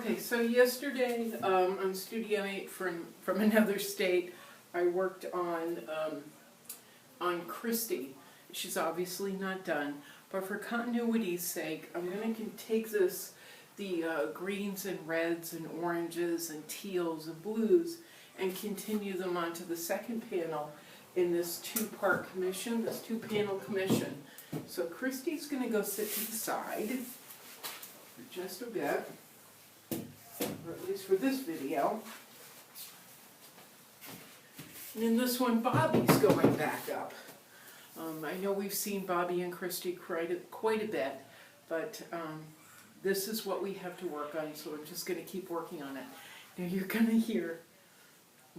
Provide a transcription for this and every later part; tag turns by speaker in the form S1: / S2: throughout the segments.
S1: Okay, so yesterday on Studio 8 from another state, I worked on Christy. She's obviously not done, but for continuity's sake, I'm going to take the greens and reds and oranges and teals and blues, and continue them onto the second panel in this two-part commission, this two-panel commission. So Christy's going to go sit to the side for just a bit, or at least for this video. And in this one, Bobby's going back up. I know we've seen Bobby and Christy quite a bit, but this is what we have to work on, so I'm just going to keep working on it. Now you're going to hear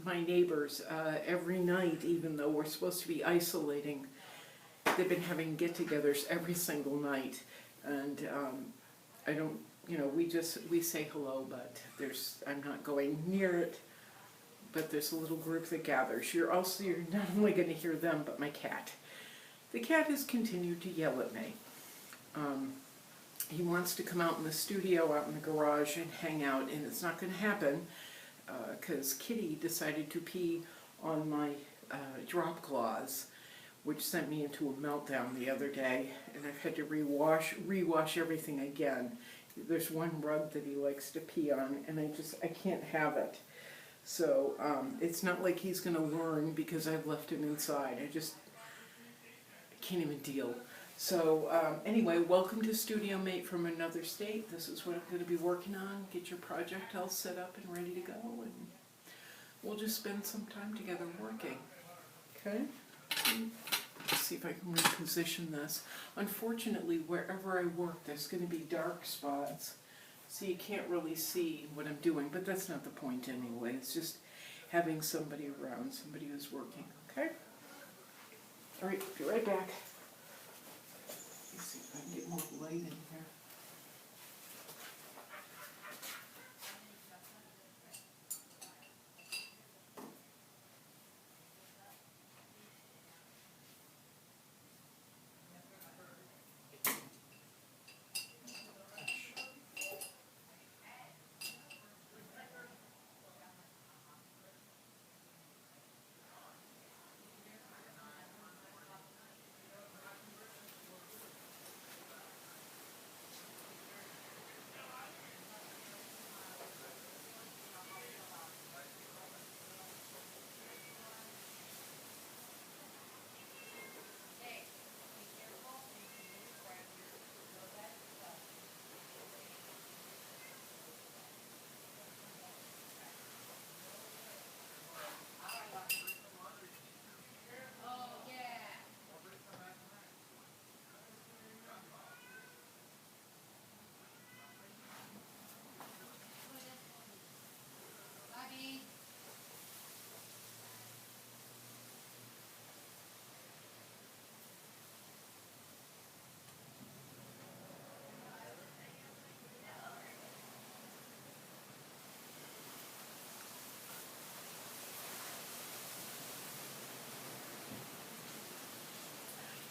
S1: my neighbors every night, even though we're supposed to be isolating. They've been having get-togethers every single night, and I don't, we say hello, but I'm not going near it. But there's a little group that gathers. You're not only going to hear them, but my cat. The cat has continued to yell at me. He wants to come out in the studio, out in the garage, and hang out, and it's not going to happen because Kitty decided to pee on my drop cloths, which sent me into a meltdown the other day, and I've had to rewash everything again. There's one rug that he likes to pee on, and I can't have it. So it's not like he's going to learn because I've left him inside. I can't even deal. So anyway, welcome to Studio Mate from another state. This is what I'm going to be working on. Get your project all set up and ready to go, and we'll just spend some time together working. Okay? Let's see if I can reposition this. Unfortunately, wherever I work, there's going to be dark spots. So you can't really see what I'm doing, but that's not the point anyway. It's just having somebody around, somebody who's working, okay? All right, be right back. Let's see if I can get more light in here.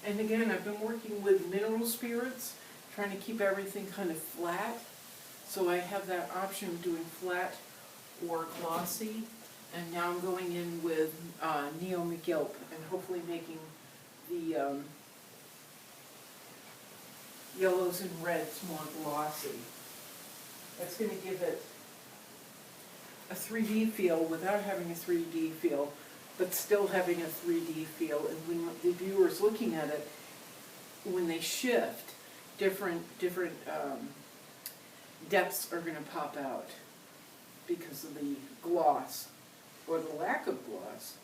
S1: And again, I've been working with mineral spirits, trying to keep everything kind of flat. So I have that option of doing flat or glossy. And now I'm going in with Neo McGilp and hopefully making the yellows and reds more glossy. That's going to give it a 3D feel without having a 3D feel, but still having a 3D feel. And when the viewer's looking at it, when they shift, different depths are going to pop out because of the gloss or the lack of gloss.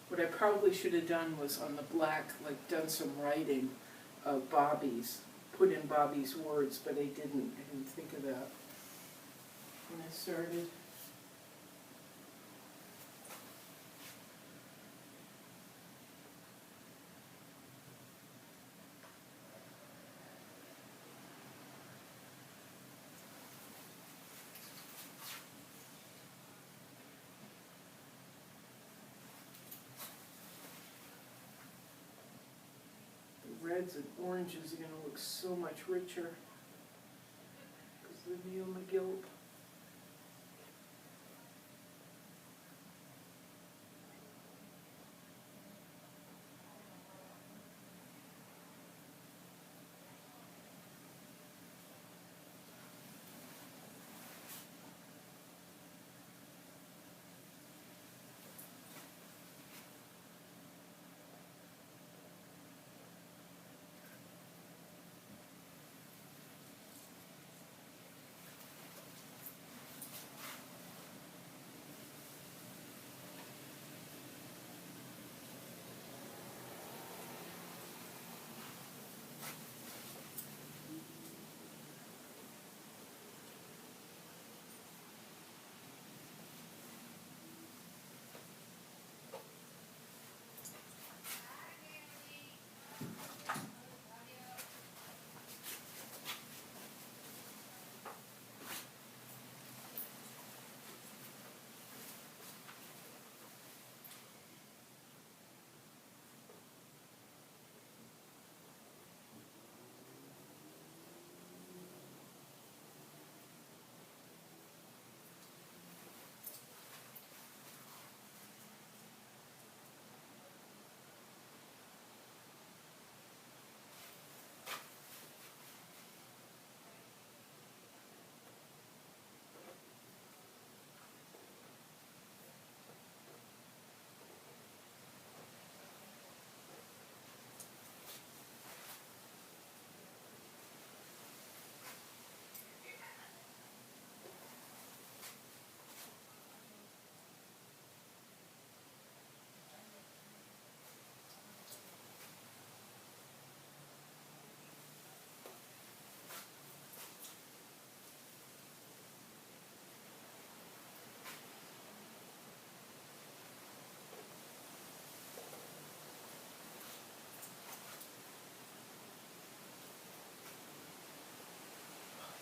S1: What I probably should have done was on the black, like done some writing of Bobby's, put in Bobby's words, but I didn't think of that when I started. Reds and oranges are going to look so much richer. Reveal McGill.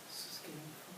S1: This is getting fun.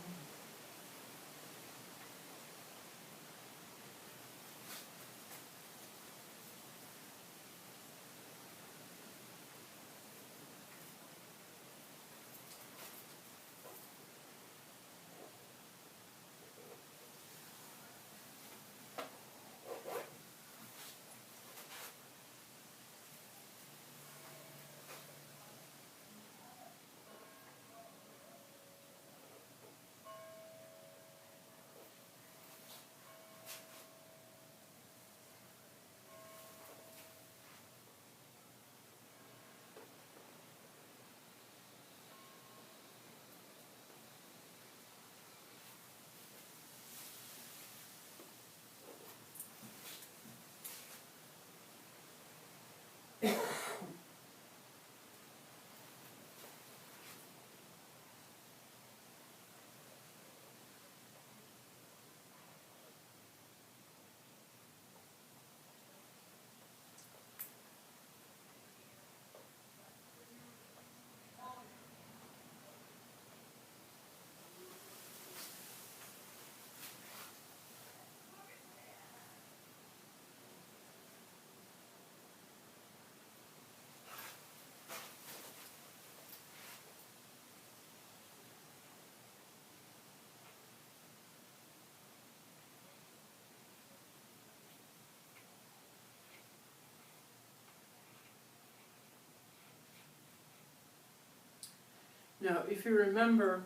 S1: Now, if you remember,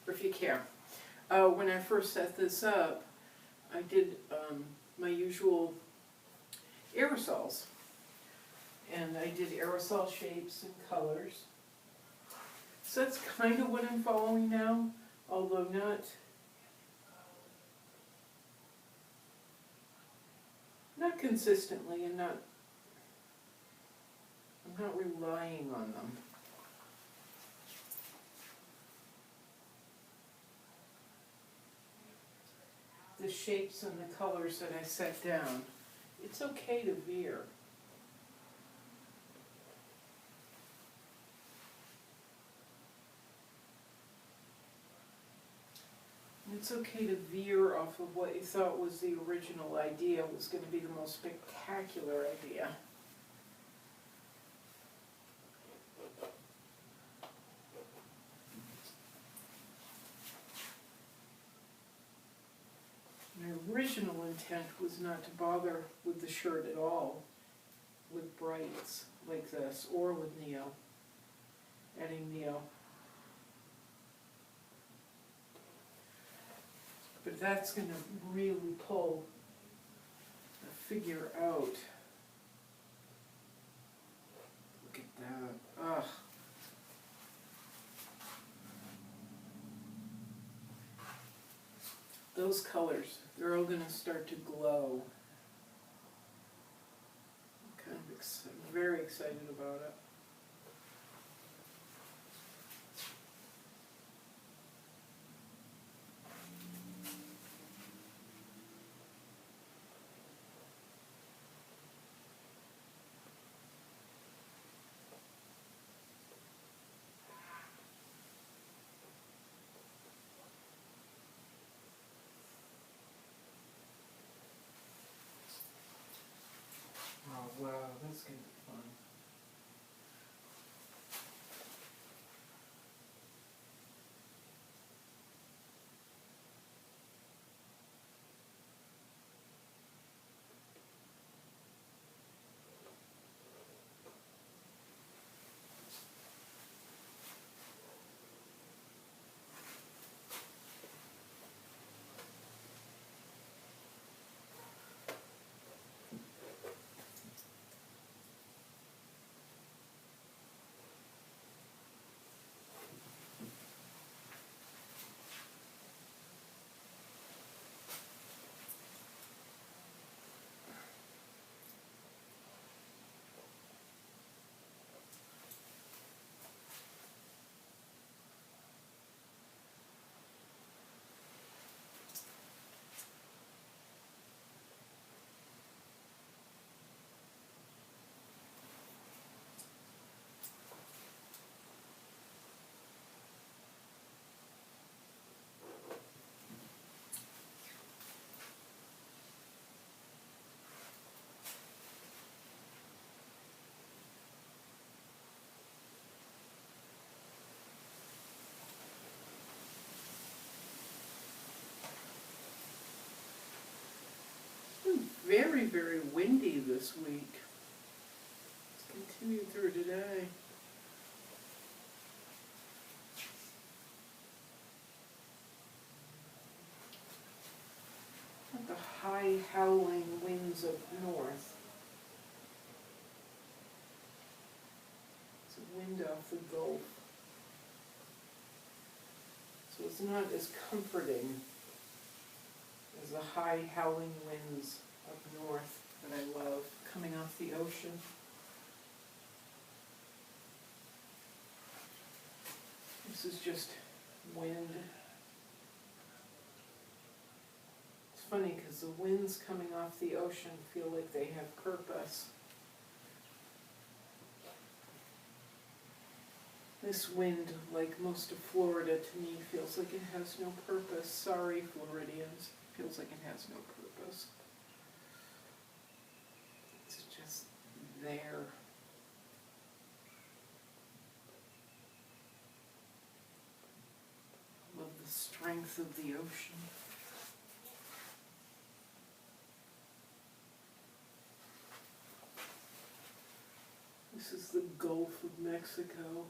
S1: or if you care, when I first set this up, I did my usual aerosols. And I did aerosol shapes and colors. So that's kind of what I'm following now, although not consistently, and I'm not relying on them. The shapes and the colors that I set down, it's okay to veer. It's okay to veer off of what you thought was the original idea was going to be the most spectacular idea. intent was not to bother with the shirt at all, with brights like this, or with Neo, adding Neo. But that's going to really pull the figure out. Look at that. Ugh. Those colors, they're all going to start to glow. I'm kind of very excited about it. Oh wow, that's going to be fun. Very, very windy this week. It's continued through today. Like the high howling winds of north. It's a wind off the Gulf. So it's not as comforting as the high howling winds up north that I love, coming off the ocean. This is just wind. It's funny because the winds coming off the ocean feel like they have purpose. This wind, like most of Florida to me, feels like it has no purpose. Sorry, Floridians. Feels like it has no purpose. It's just there. Love the strength of the ocean. This is the Gulf of Mexico.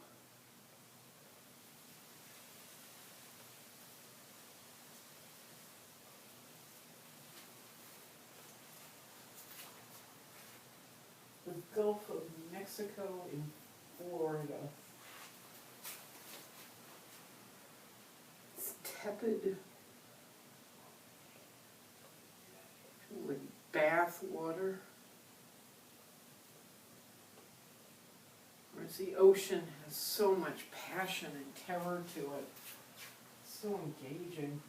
S1: The Gulf of Mexico in Florida. It's tepid, like bath water. Whereas the ocean has so much passion and terror to it. It's so engaging.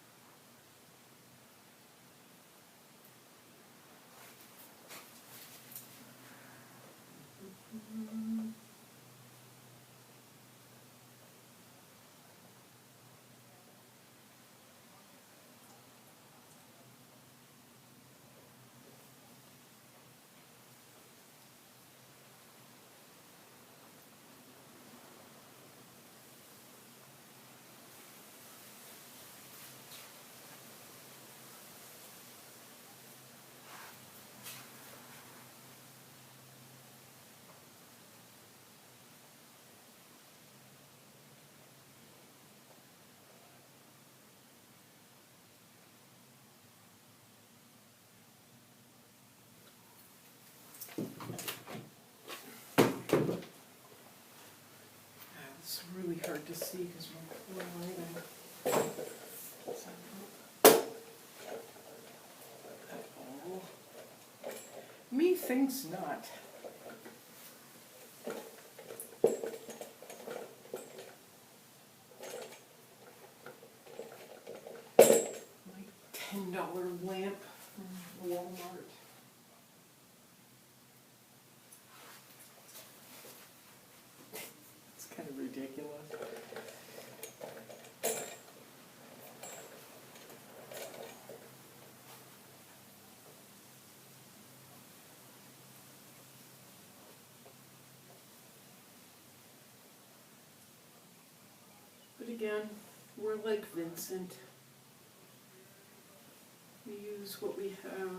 S1: to see because we're lighting. Methinks not. My $10 lamp from Walmart. It's kind of ridiculous. But again, we're like Vincent. We use what we have.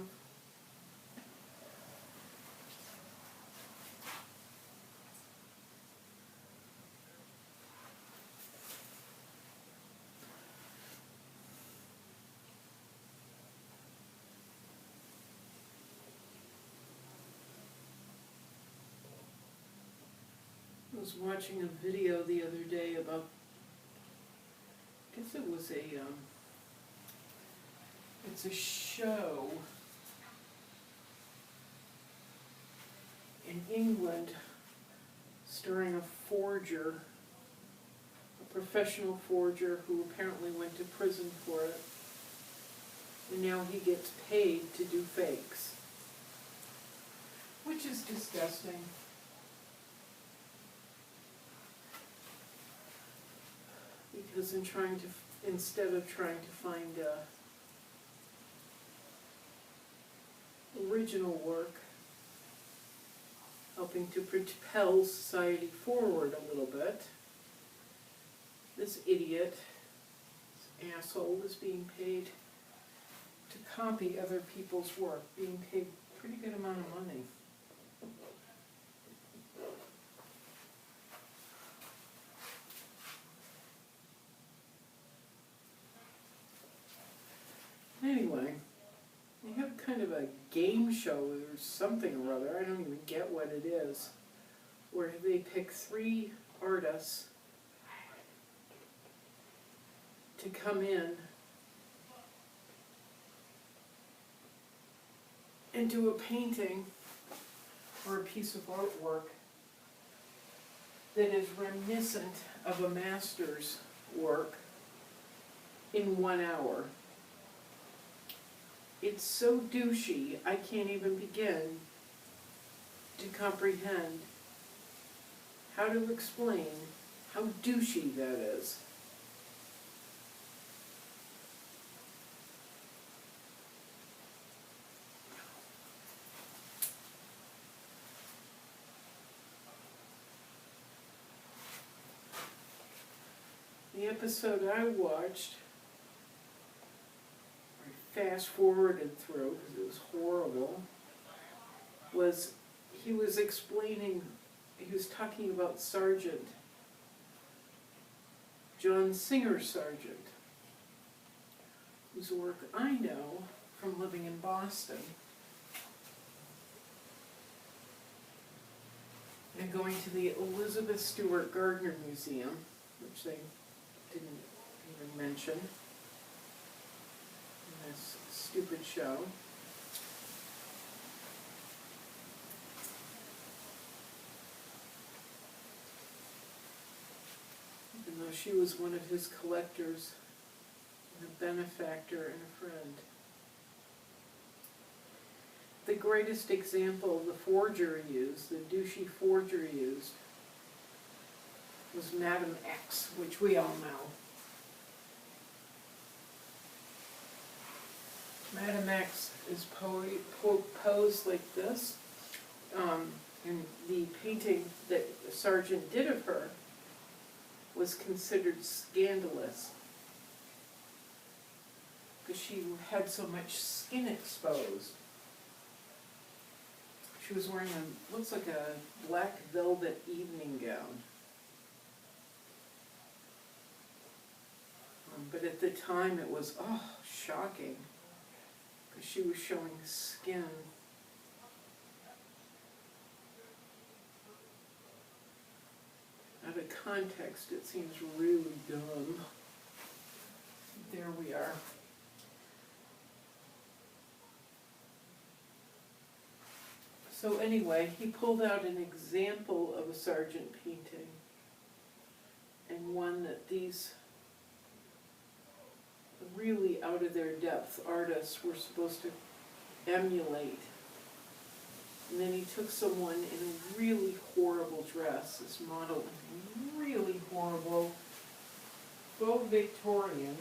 S1: I was watching a video the other day about, I guess it was it's a show in England starring a forger, a professional forger who apparently went to prison for it, and now he gets paid to do fakes, which is disgusting. Because instead of trying to find original work, helping to propel society forward a little bit, this idiot, this asshole, is being paid to copy other people's work, being paid a pretty good amount of money. Anyway, you have kind of a game show or something or other, I don't even get what it is, where they pick 3 artists to come in and do a painting or a piece of artwork that is reminiscent of a master's work in 1 hour. It's so douchey, I can't even begin to comprehend how to explain how douchey that is. The episode I watched, fast forwarded through because it was horrible, was he was talking about Sargent, John Singer Sargent, whose work I know from living in Boston and going to the Elizabeth Stewart Gardner Museum, which they didn't even mention in this stupid show. Even though she was one of his collectors, and a benefactor and a friend. The greatest example the forger used, the douchey forger used, was Madame X, which we all know. Madame X is posed like this, and the painting that Sargent did of her was considered scandalous because she had so much skin exposed. She was wearing looks like a black velvet evening gown. But at the time it was, shocking, because she was showing skin. Out of context, it seems really dumb. There we are. So anyway, he pulled out an example of a Sargent painting, and one that these really out of their depth artists were supposed to emulate. And then he took someone in a really horrible dress, this model in a really horrible faux Victorian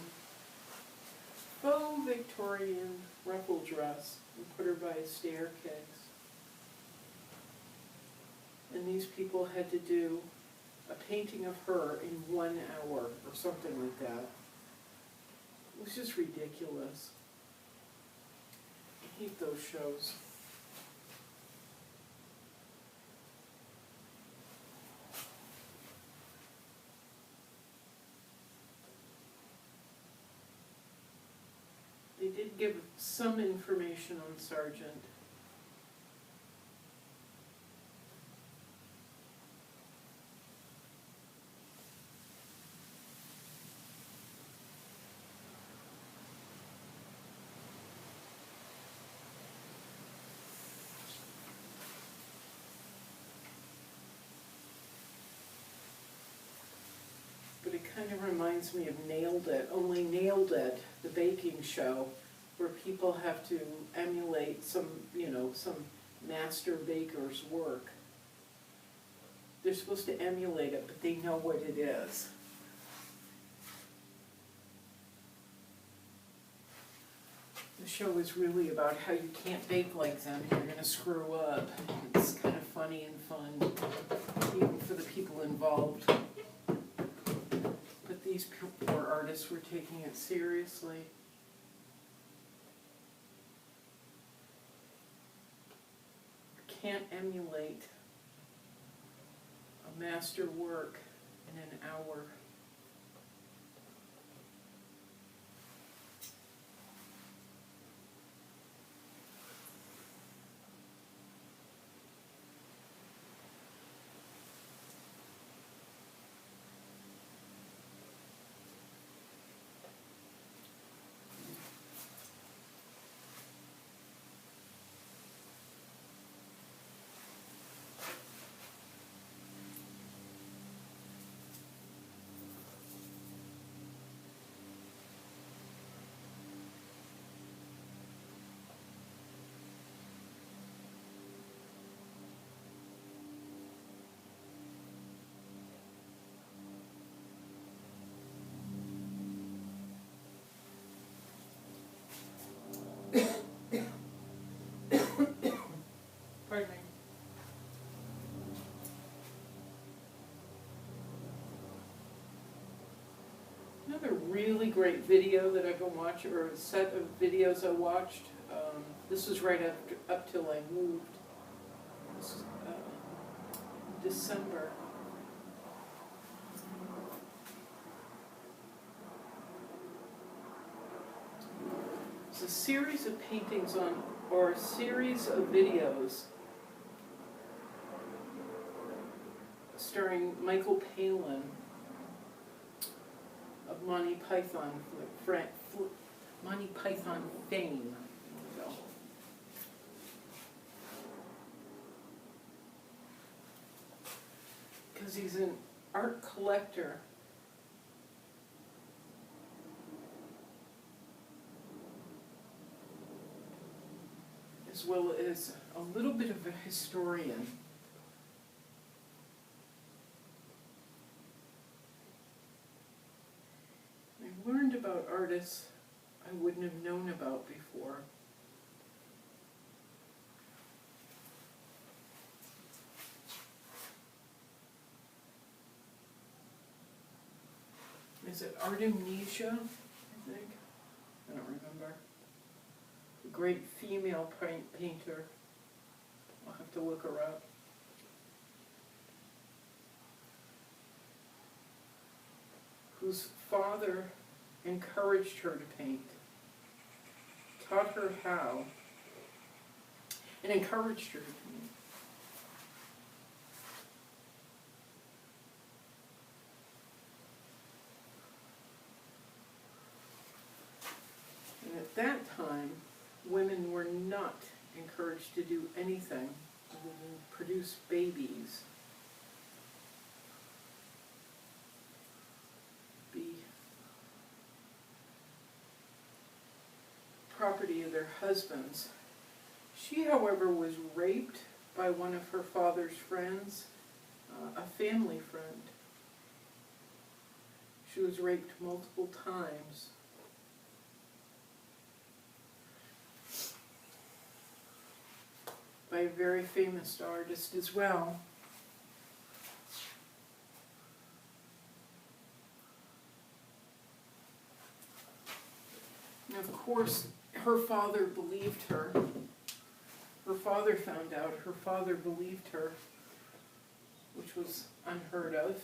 S1: ruffle dress, and put her by a staircase. And these people had to do a painting of her in 1 hour or something like that. It was just ridiculous. I hate those shows. They did give some information on Sargent. But it kind of reminds me of Nailed It, only Nailed It, the baking show, where people have to emulate some master baker's work. They're supposed to emulate it, but they know what it is. The show is really about how you can't bake like them, you're going to screw up. It's kind of funny and fun, even for the people involved. But these poor artists were taking it seriously. Can't emulate a master work in an hour. Pardon me. Another really great video that I've been watching, or a set of videos I watched, this was right up till I moved, this, December. It's a series of paintings or a series of videos starring Michael Palin of Monty Python, Monty Python fame. Because he's an art collector. As well as a little bit of a historian. I learned about artists I wouldn't have known about before. Is it Artemisia, I think? I don't remember. A great female painter. I'll have to look her up. Whose father encouraged her to paint, taught her how, and encouraged her to paint. at that time, women were not encouraged to do anything other than produce babies, be property of their husbands. She, however, was raped by one of her father's friends, a family friend. She was raped multiple times. By a very famous artist as well. And of course, her father believed her. Her father found out, her father believed her, which was unheard of.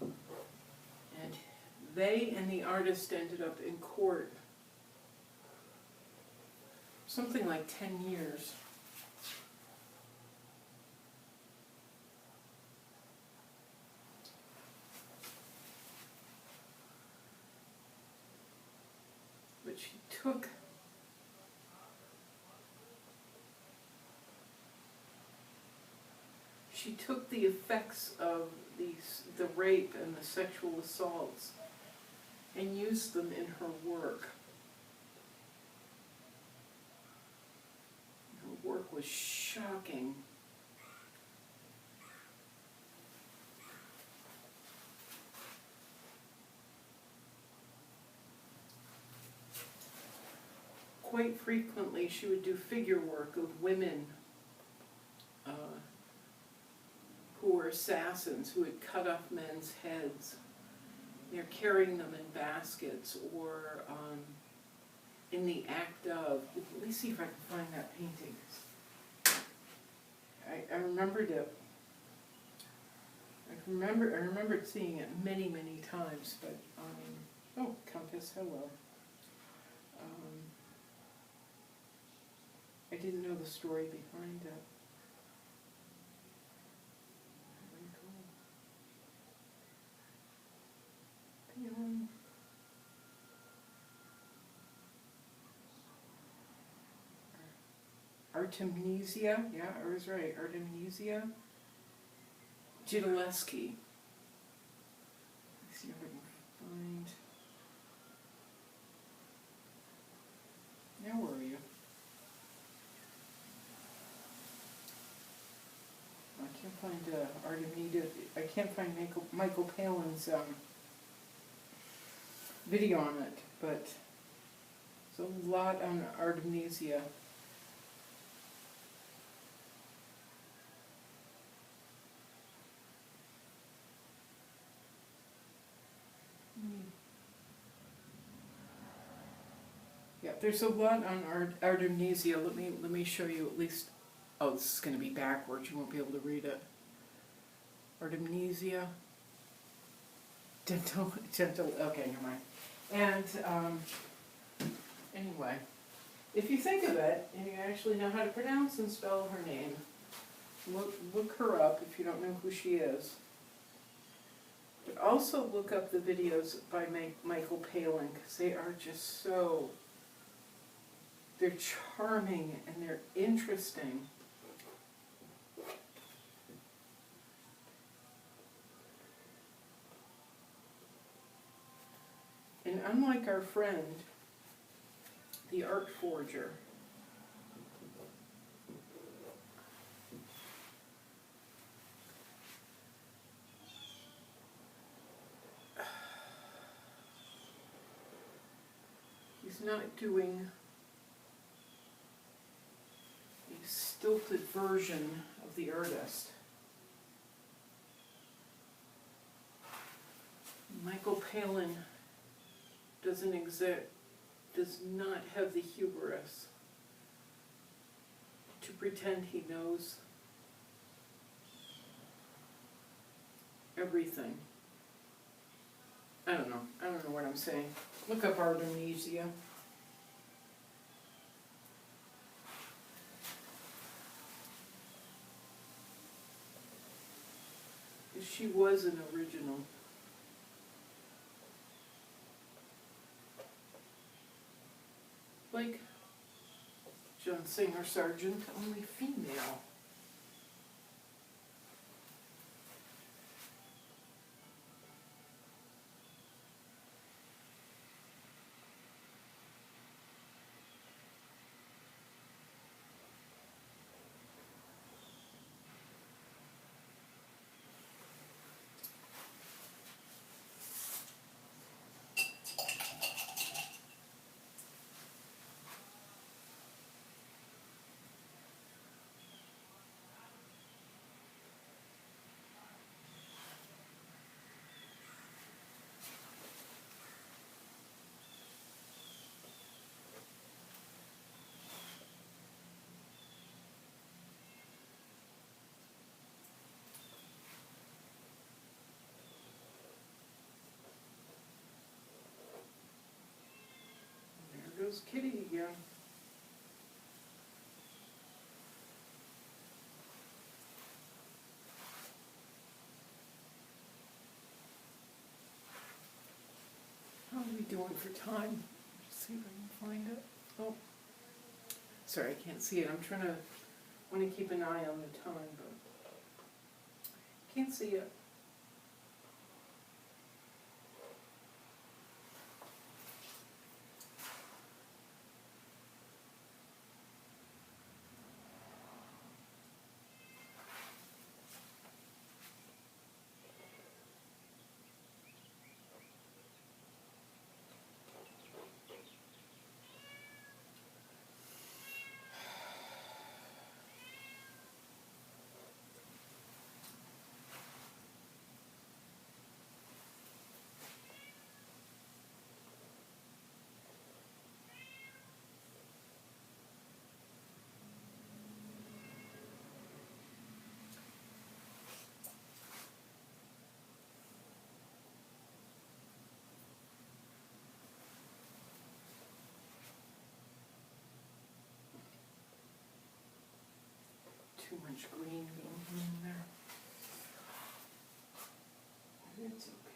S1: And they and the artist ended up in court something like 10 years. But she took the effects of the rape and the sexual assaults and used them in her work. Her work was shocking. Quite frequently she would do figure work of women who were assassins, who had cut off men's heads. They're carrying them in baskets or in the act of, let me see if I can find that painting. I remembered it. I remembered seeing it many, many times, but, oh, Compass, hello. I didn't know the story behind it. Artemisia, yeah, I was right, Artemisia Jidalewski. Let's see if I can find. Now where are you? I can't find Artemisia. I can't find Michael Palin's video on it, but there's a lot on Artemisia. Yeah, there's a lot on Artemisia. Let me show you at least. Oh, this is going to be backwards. You won't be able to read it. Artemisia. Gentle. Okay, never mind. And anyway, if you think of it, and you actually know how to pronounce and spell her name, look her up if you don't know who she is. But also look up the videos by Michael Palin, because they are just so, they're charming and they're interesting. And unlike our friend, the art forger, he's not doing a stilted version of the artist. Michael Palin does not have the hubris to pretend he knows everything. I don't know what I'm saying. Look up Artemisia. She was an original. like John Singer Sargent, only female. There goes Kitty again. How are we doing for time? Just see if I can find it. Oh, sorry, I can't see it. I'm trying to, want to keep an eye on the time, but can't see it. Too much green going in there. It's okay.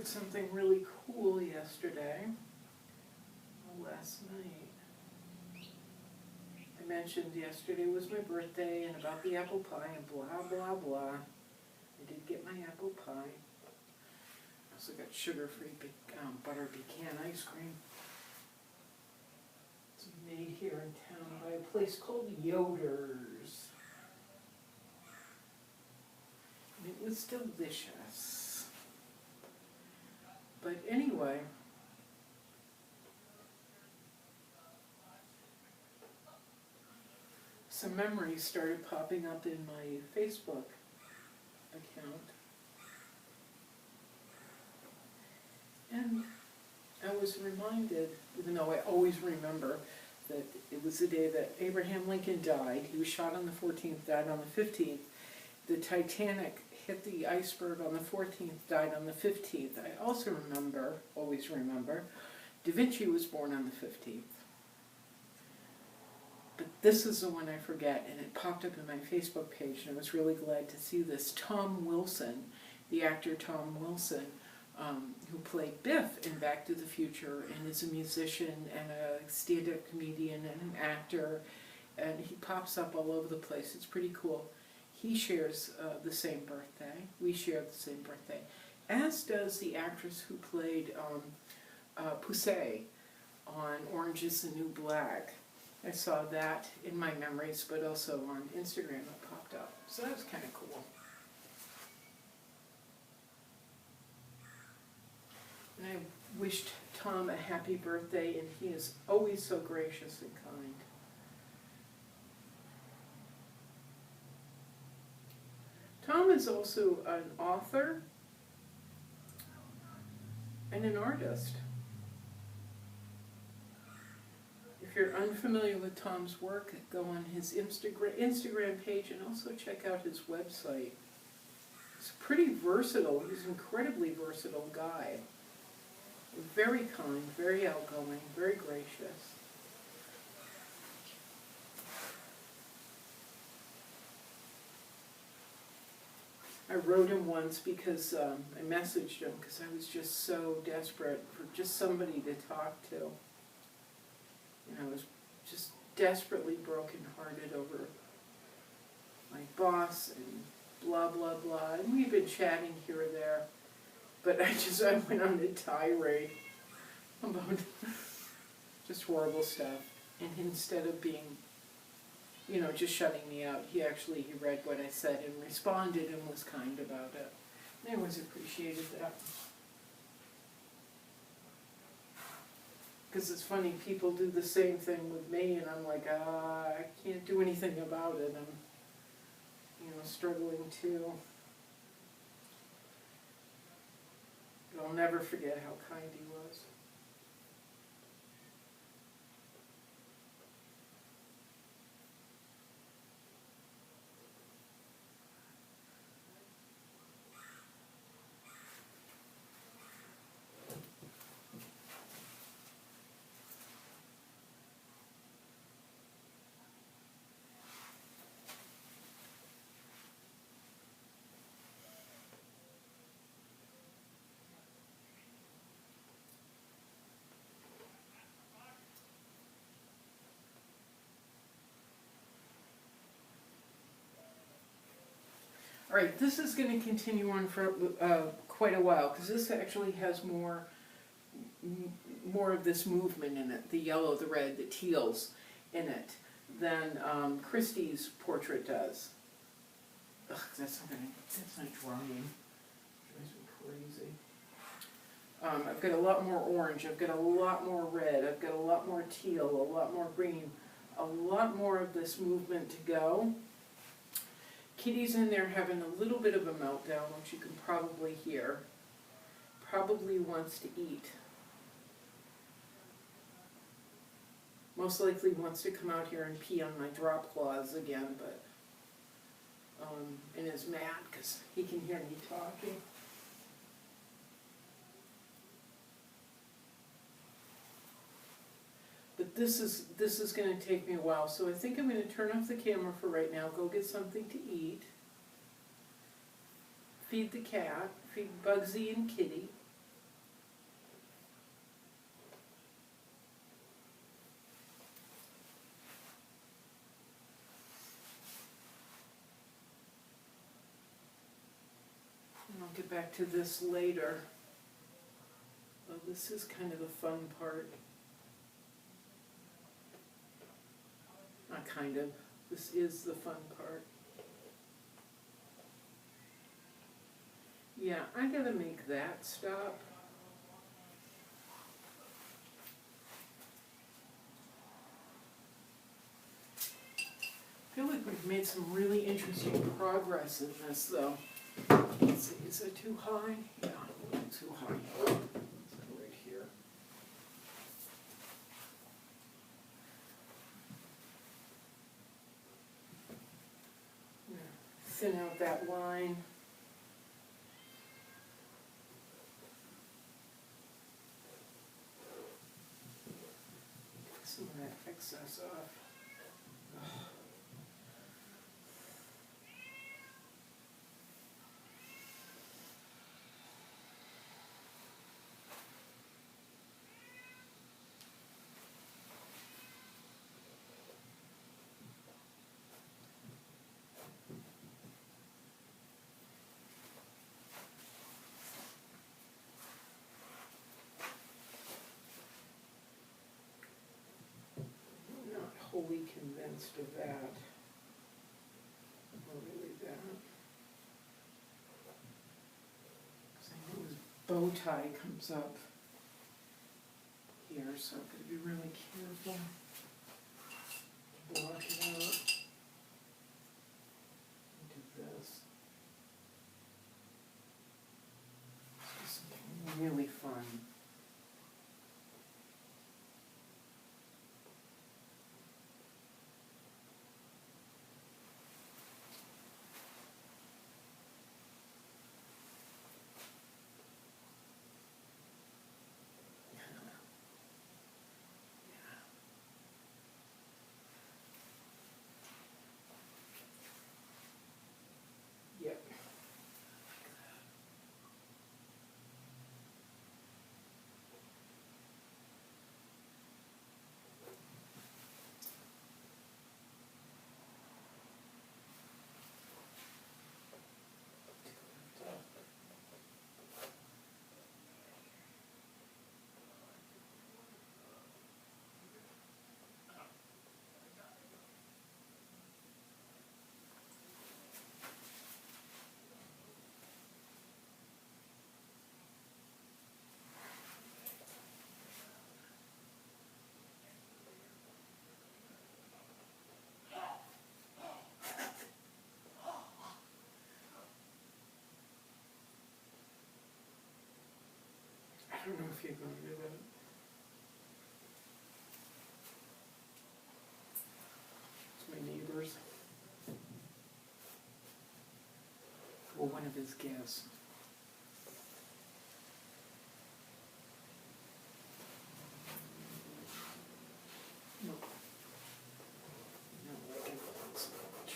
S1: discovered something really cool yesterday, last night. I mentioned yesterday was my birthday and about the apple pie and blah, blah, blah. I did get my apple pie. I also got sugar-free butter pecan ice cream. It's made here in town by a place called Yoder's. And it was delicious. But anyway, some memories started popping up in my Facebook account. And I was reminded, even though I always remember, that it was the day that Abraham Lincoln died. He was shot on the 14th, died on the 15th. The Titanic hit the iceberg on the 14th, died on the 15th. I also remember, always remember, Da Vinci was born on the 15th. But this is the one I forget, and it popped up in my Facebook page, and I was really glad to see this. Tom Wilson, the actor Tom Wilson, who played Biff in Back to the Future, and is a musician and a stand-up comedian and an actor, and he pops up all over the place. It's pretty cool. He shares the same birthday. We share the same birthday, as does the actress who played Poussey on Orange is the New Black. I saw that in my memories, but also on Instagram it popped up. So that was kind of cool. And I wished Tom a happy birthday, and he is always so gracious and kind. Tom is also an author and an artist. If you're unfamiliar with Tom's work, go on his Instagram page and also check out his website. He's pretty versatile. He's an incredibly versatile guy. Very kind, very outgoing, very gracious. I wrote him once because I messaged him because I was just so desperate for just somebody to talk to. And I was just desperately brokenhearted over my boss and blah, blah, blah. And we've been chatting here or there. But I went on a tirade about just horrible stuff. And instead of being, just shutting me out, he read what I said and responded and was kind about it. And I always appreciated that. Because it's funny, people do the same thing with me, and I'm like, I can't do anything about it. I'm, struggling too. But I'll never forget how kind he was. All right, this is going to continue on for quite a while, because this actually has more of this movement in it, the yellow, the red, the teals in it, than Christie's portrait does. Ugh, that's not drawing. Drives me crazy. I've got a lot more orange, I've got a lot more red, I've got a lot more teal, a lot more green, a lot more of this movement to go. Kitty's in there having a little bit of a meltdown, which you can probably hear. Probably wants to eat. Most likely wants to come out here and pee on my drop cloths again, but and is mad because he can hear me talking. But this is going to take me a while, so I think I'm going to turn off the camera for right now, go get something to eat, feed the cat, feed Bugsy and Kitty, get back to this later. Well, this is kind of the fun part. Not kind of, this is the fun part. Yeah, I gotta make that stop. I feel like we've made some really interesting progress in this, though. Let's see, is it too high? Yeah, a little too high. Let's go right here. Yeah, thin out that line. Get some of that excess off. Not wholly convinced of that. Or really that. Because I know his bow tie comes up here, so I've got to be really careful. Block it out. Do this. Let's do something really fun. Yep. I don't know if you're going to do that. It's my neighbors. Well, one of his guests. No. No, I didn't want so much.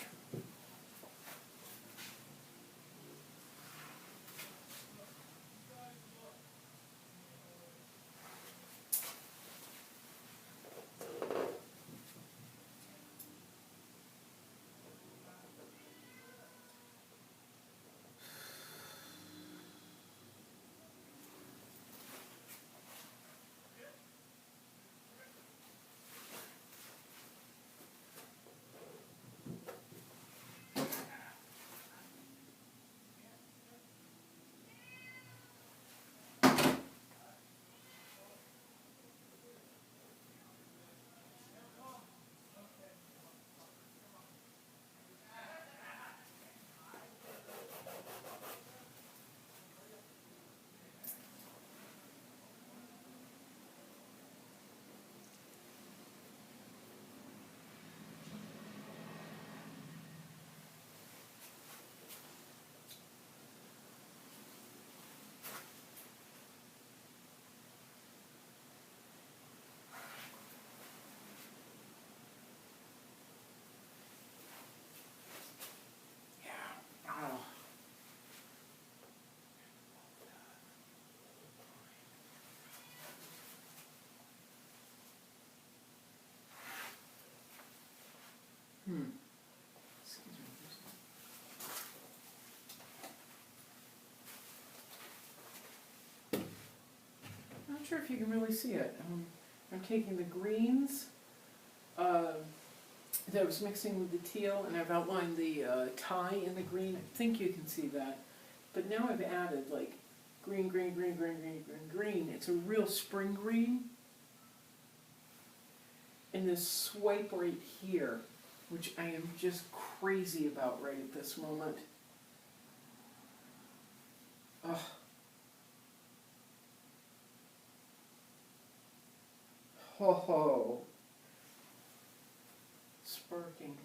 S1: sure if you can really see it. I'm taking the greens that I was mixing with the teal, and I've outlined the tie in the green. I think you can see that. But now I've added like green, green, green, green, green, green, green. It's a real spring green. And this swipe right here, which I am just crazy about right at this moment. Oh. Ho ho. Sparking.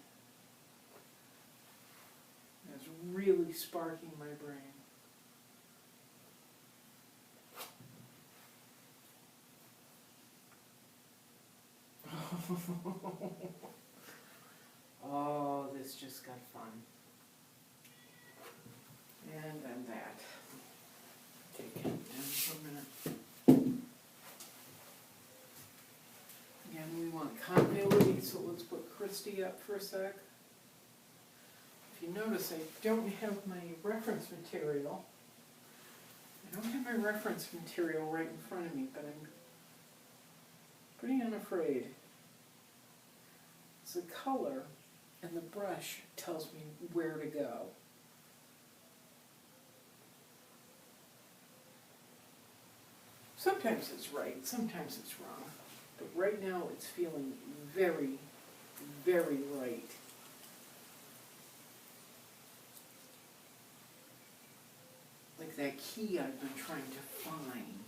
S1: It's really sparking my brain. Oh, this just got fun. And then that. Take it down for a minute. Again, we want continuity, so let's put Christy up for a sec. If you notice, I don't have my reference material. I don't have my reference material right in front of me, but I'm pretty unafraid. It's the color and the brush tells me where to go. Sometimes it's right, sometimes it's wrong. But right now it's feeling very, very right. Like that key I've been trying to find.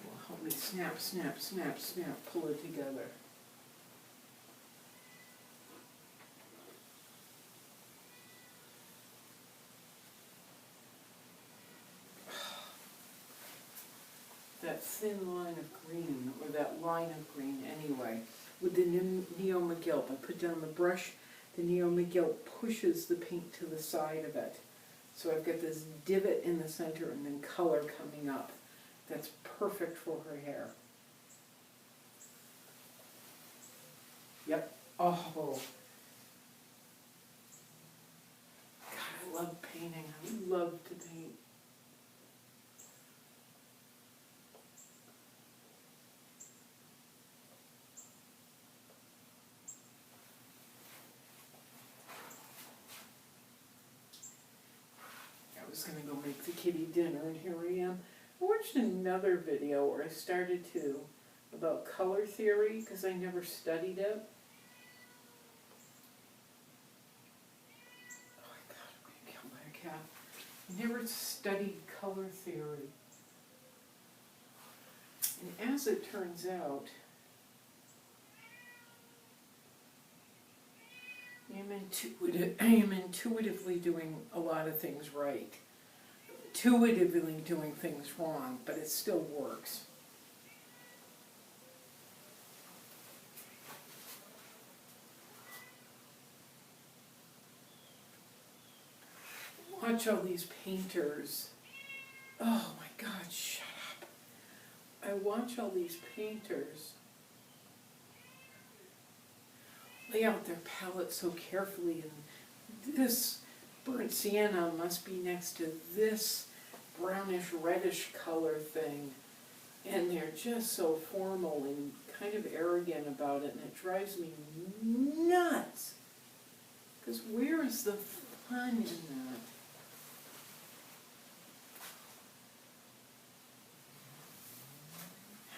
S1: Will help me snap, snap, snap, snap, pull it together. That thin line of green, or that line of green anyway, with the Neo McGilt. I put down the brush, the Neo McGilt pushes the paint to the side of it. So I've got this divot in the center and then color coming up. That's perfect for her hair. Yep. Oh. God, I love painting. I love to paint. I was going to go make the kitty dinner, and here I am. I watched another video where I started to about color theory because I never studied it. Oh my God, I'm going to kill my cat. I never studied color theory. And as it turns out, I am intuitively doing a lot of things right. Intuitively doing things wrong, but it still works. Watch all these painters. Oh my God, shut up. I watch all these painters lay out their palette so carefully, and this burnt sienna must be next to this brownish reddish color thing, and they're just so formal and kind of arrogant about it, and it drives me nuts, because where is the fun in that?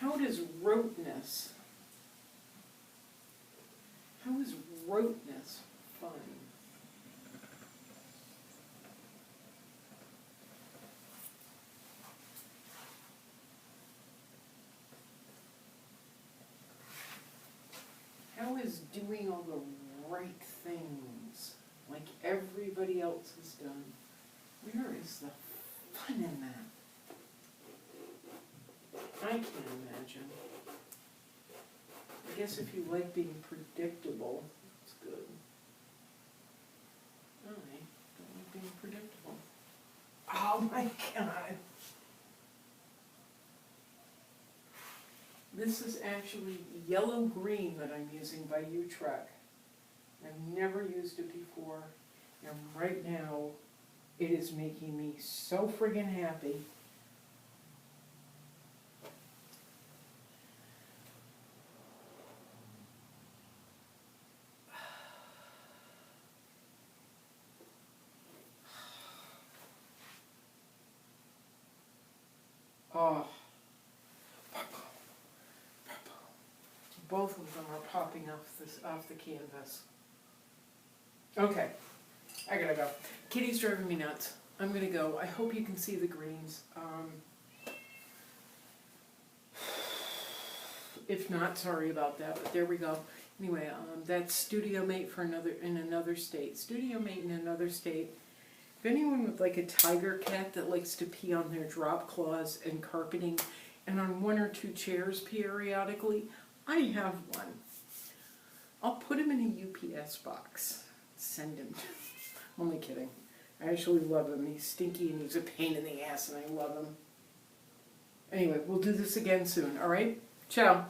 S1: How does roteness fun? How is doing all the right things like everybody else has done? Where is the fun in that? I can't imagine. I guess if you like being predictable, it's good. I don't like being predictable. Oh my God. This is actually yellow green that I'm using by Utrecht. I've never used it before, and right now It is making me so friggin' happy. Oh, both of them are popping off the canvas. Okay, I gotta go. Kitty's driving me nuts. I'm gonna go. I hope you can see the greens. If not, sorry about that, but there we go. Anyway, that's Studio Mate for another state. Studio Mate in another state. If anyone with like a tiger cat that likes to pee on their drop cloths and carpeting and on one or two chairs periodically, I have one. I'll put him in a UPS box. Send him. Only kidding. I actually love him. He's stinky and he's a pain in the ass and I love him. Anyway, we'll do this again soon, alright? Ciao.